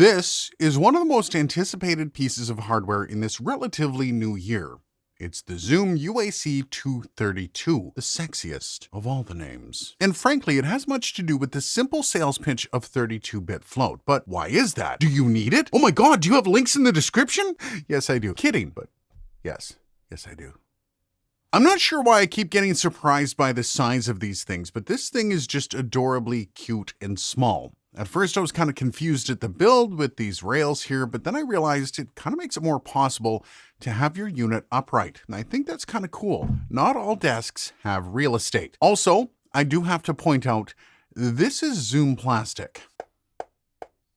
This is one of the most anticipated pieces of hardware in this relatively new year. It's the ZOOM UAC-232, the sexiest of all the names. And frankly, it has much to do with the simple sales pitch of 32-bit float. But why is that? Do you need it? Oh my god, do you have links in the description? Yes, I do. Kidding, but yes, I do. I'm not sure why I keep getting surprised by the size of these things, but this thing is just adorably cute and small. At first, I was kind of confused at the build with these rails here, but then I realized it kind of makes it more possible to have your unit upright. And I think that's kind of cool. Not all desks have real estate. Also, I do have to point out, this is Zoom plastic.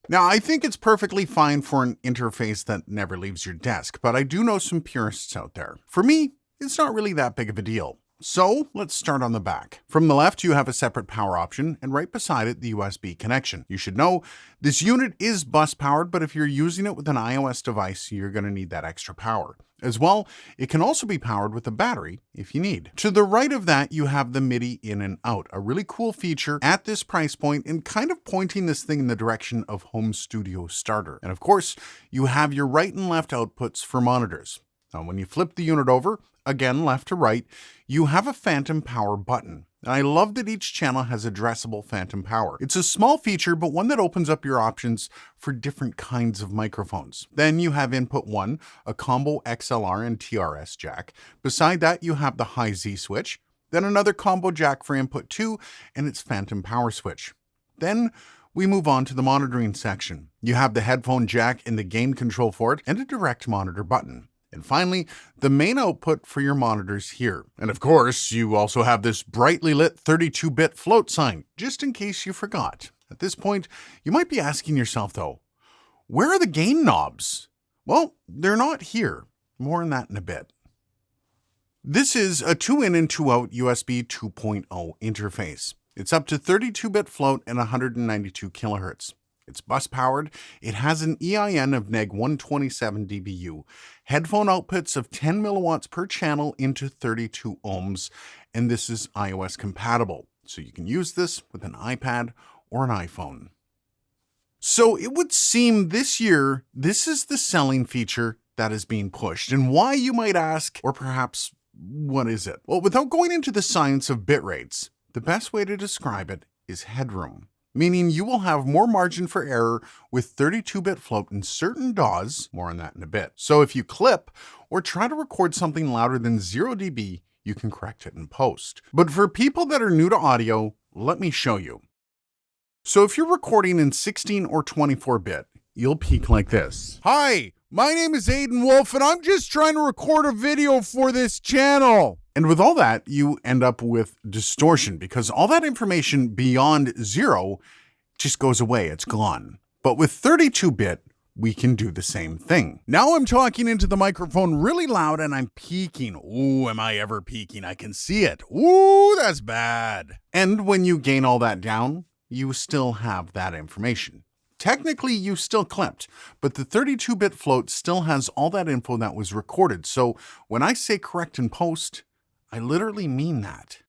Now, I think it's perfectly fine for an interface that never leaves your desk, but I do know some purists out there. For me, it's not really that big of a deal. So let's start on the back. From the left, you have a separate power option, and right beside it, the USB connection. You should know this unit is bus powered, but if you're using it with an iOS device, you're going to need that extra power. As well, it can also be powered with a battery if you need. To the right of that, you have the MIDI in and out, a really cool feature at this price point and kind of pointing this thing in the direction of home studio starter. And of course, you have your right and left outputs for monitors. Now, when you flip the unit over, again, left to right, you have a phantom power button. And I love that each channel has addressable phantom power. It's a small feature, but one that opens up your options for different kinds of microphones. Then you have input 1, a combo XLR and TRS jack. Beside that, you have the high Z switch, then another combo jack for input 2 and its phantom power switch. Then we move on to the monitoring section. You have the headphone jack and the gain control for it and a direct monitor button. And finally, the main output for your monitors here. And of course, you also have this brightly lit 32-bit float sign, just in case you forgot. At this point, you might be asking yourself though, where are the gain knobs? Well, they're not here. More on that in a bit. This is a 2-in and 2-out USB 2.0 interface. It's up to 32-bit float and 192 kilohertz. It's bus powered, it has an EIN of neg 127 dBu, headphone outputs of 10 milliwatts per channel into 32 ohms, and this is iOS compatible, so you can use this with an iPad or an iPhone. So it would seem this year, this is the selling feature that is being pushed, and why, you might ask, or perhaps what is it? Well, without going into the science of bit rates, the best way to describe it is headroom. Meaning you will have more margin for error with 32-bit float in certain DAWs, more on that in a bit. So if you clip or try to record something louder than 0 dB, you can correct it in post. But for people that are new to audio, let me show you. So if you're recording in 16 or 24-bit, you'll peak like this. Hi, my name is Aiden Wolf, and I'm just trying to record a video for this channel. And with all that, you end up with distortion because all that information beyond 0 just goes away, it's gone. But with 32-bit, we can do the same thing. Now I'm talking into the microphone really loud and I'm peaking. Ooh, am I ever peaking? I can see it. Ooh, that's bad. And when you gain all that down, you still have that information. Technically, you still clipped, but the 32-bit float still has all that info that was recorded. So when I say correct in post, I literally mean that.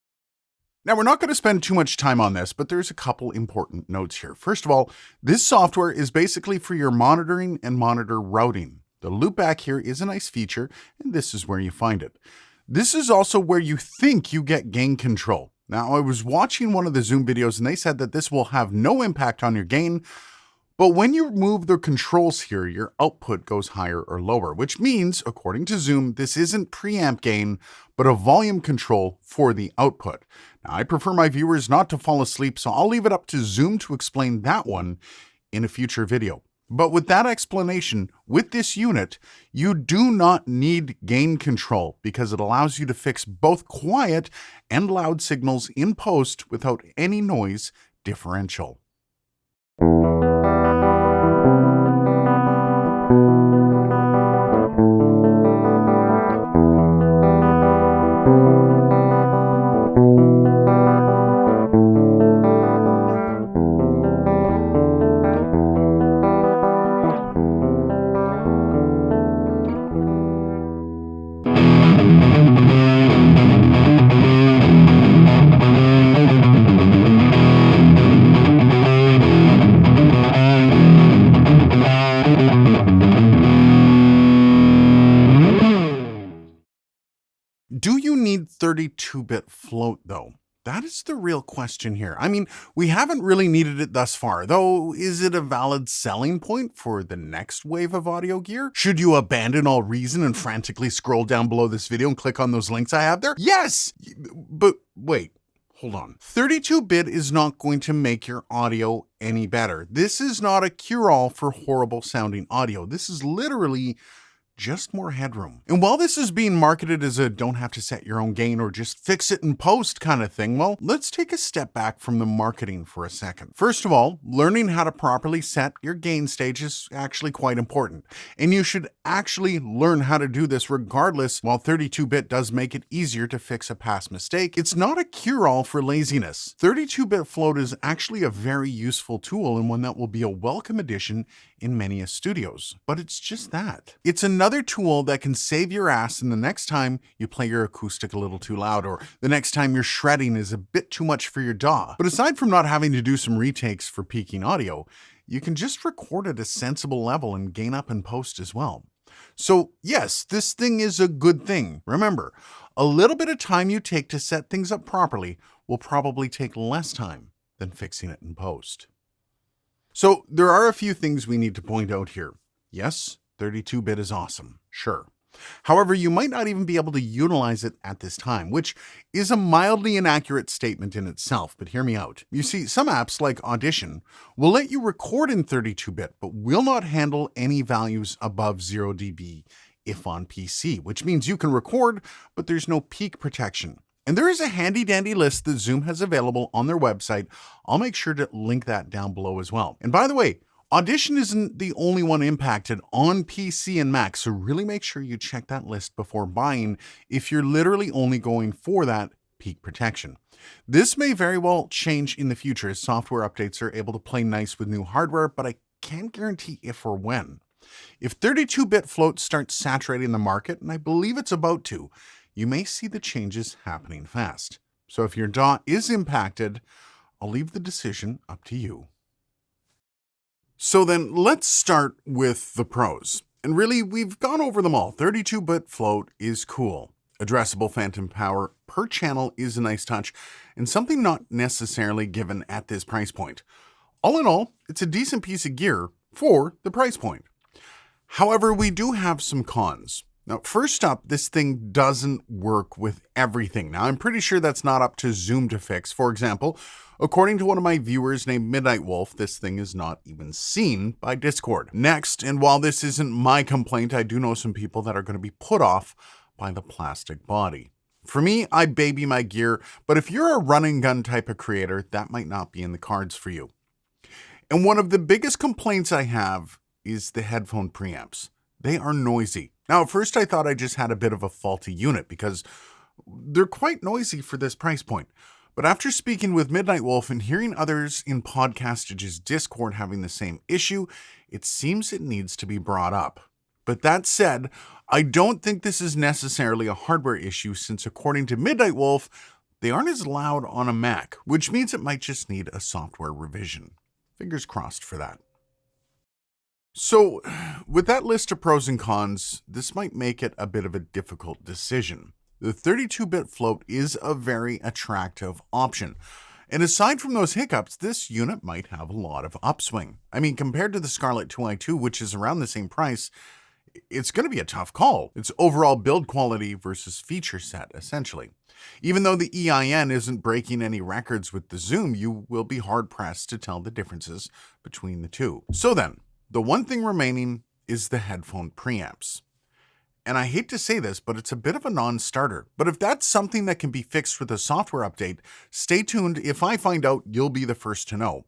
Now, we're not going to spend too much time on this, but there's a couple important notes here. First of all, this software is basically for your monitoring and monitor routing. The loopback here is a nice feature, and this is where you find it. This is also where you think you get gain control. Now, I was watching one of the Zoom videos, and they said that this will have no impact on your gain, but when you move the controls here, your output goes higher or lower, which means, according to Zoom, this isn't preamp gain, but a volume control for the output. Now, I prefer my viewers not to fall asleep, so I'll leave it up to Zoom to explain that one in a future video. But with that explanation, with this unit, you do not need gain control because it allows you to fix both quiet and loud signals in post without any noise differential. 32-bit float though? That is the real question here. I mean, we haven't really needed it thus far, though. Is it a valid selling point for the next wave of audio gear? Should you abandon all reason and frantically scroll down below this video and click on those links I have there? Yes! But wait, hold on. 32-bit is not going to make your audio any better. This is not a cure-all for horrible sounding audio. This is literally just more headroom. And while this is being marketed as a don't have to set your own gain or just fix it in post kind of thing, well, let's take a step back from the marketing for a second. First of all, learning how to properly set your gain stage is actually quite important. And you should actually learn how to do this regardless. While 32-bit does make it easier to fix a past mistake, it's not a cure-all for laziness. 32-bit float is actually a very useful tool and one that will be a welcome addition in many studios. But it's just that. It's another tool that can save your ass in the next time you play your acoustic a little too loud, or the next time your shredding is a bit too much for your DAW. But aside from not having to do some retakes for peaking audio, you can just record at a sensible level and gain up in post as well. So yes, this thing is a good thing. Remember, a little bit of time you take to set things up properly will probably take less time than fixing it in post. So there are a few things we need to point out here. Yes, 32-bit is awesome, sure. However, you might not even be able to utilize it at this time, which is a mildly inaccurate statement in itself, but hear me out. You see, some apps like Audition will let you record in 32-bit, but will not handle any values above 0 dB if on PC, which means you can record, but there's no peak protection. And there is a handy dandy list that Zoom has available on their website. I'll make sure to link that down below as well. And by the way, Audition isn't the only one impacted on PC and Mac, so really make sure you check that list before buying if you're literally only going for that peak protection. This may very well change in the future as software updates are able to play nice with new hardware, but I can't guarantee if or when. If 32-bit float starts saturating the market, and I believe it's about to, you may see the changes happening fast. So if your DAW is impacted, I'll leave the decision up to you. So then let's start with the pros. And really, we've gone over them all. 32-bit float is cool. Addressable phantom power per channel is a nice touch and something not necessarily given at this price point. All in all, it's a decent piece of gear for the price point. However, we do have some cons. Now, first up, this thing doesn't work with everything. Now, I'm pretty sure that's not up to Zoom to fix. For example, according to one of my viewers named Midnight Wolf, this thing is not even seen by Discord. Next, and while this isn't my complaint, I do know some people that are going to be put off by the plastic body. For me, I baby my gear, but if you're a run and gun type of creator, that might not be in the cards for you. And one of the biggest complaints I have is the headphone preamps. They are noisy. Now, at first I thought I just had a bit of a faulty unit because they're quite noisy for this price point. But after speaking with Midnight Wolf and hearing others in Podcastage's Discord having the same issue, it seems it needs to be brought up. But that said, I don't think this is necessarily a hardware issue since according to Midnight Wolf, they aren't as loud on a Mac, which means it might just need a software revision. Fingers crossed for that. So, with that list of pros and cons, this might make it a bit of a difficult decision. The 32-bit float is a very attractive option. And aside from those hiccups, this unit might have a lot of upswing. I mean, compared to the Scarlett 2i2, which is around the same price, it's going to be a tough call. It's overall build quality versus feature set, essentially. Even though the EIN isn't breaking any records with the Zoom, you will be hard-pressed to tell the differences between the two. So then, the one thing remaining is the headphone preamps. And I hate to say this, but it's a bit of a non-starter. But if that's something that can be fixed with a software update, stay tuned. If I find out, you'll be the first to know.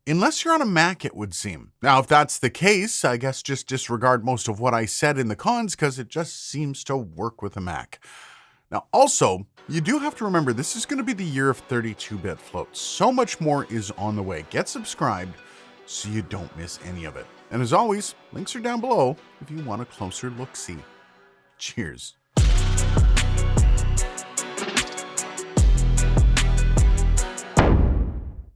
Unless you're on a Mac, it would seem. Now, if that's the case, I guess just disregard most of what I said in the cons because it just seems to work with a Mac. Now, also, you do have to remember this is going to be the year of 32-bit float. So much more is on the way. Get subscribed so you don't miss any of it. And as always, links are down below if you want a closer look-see. Cheers.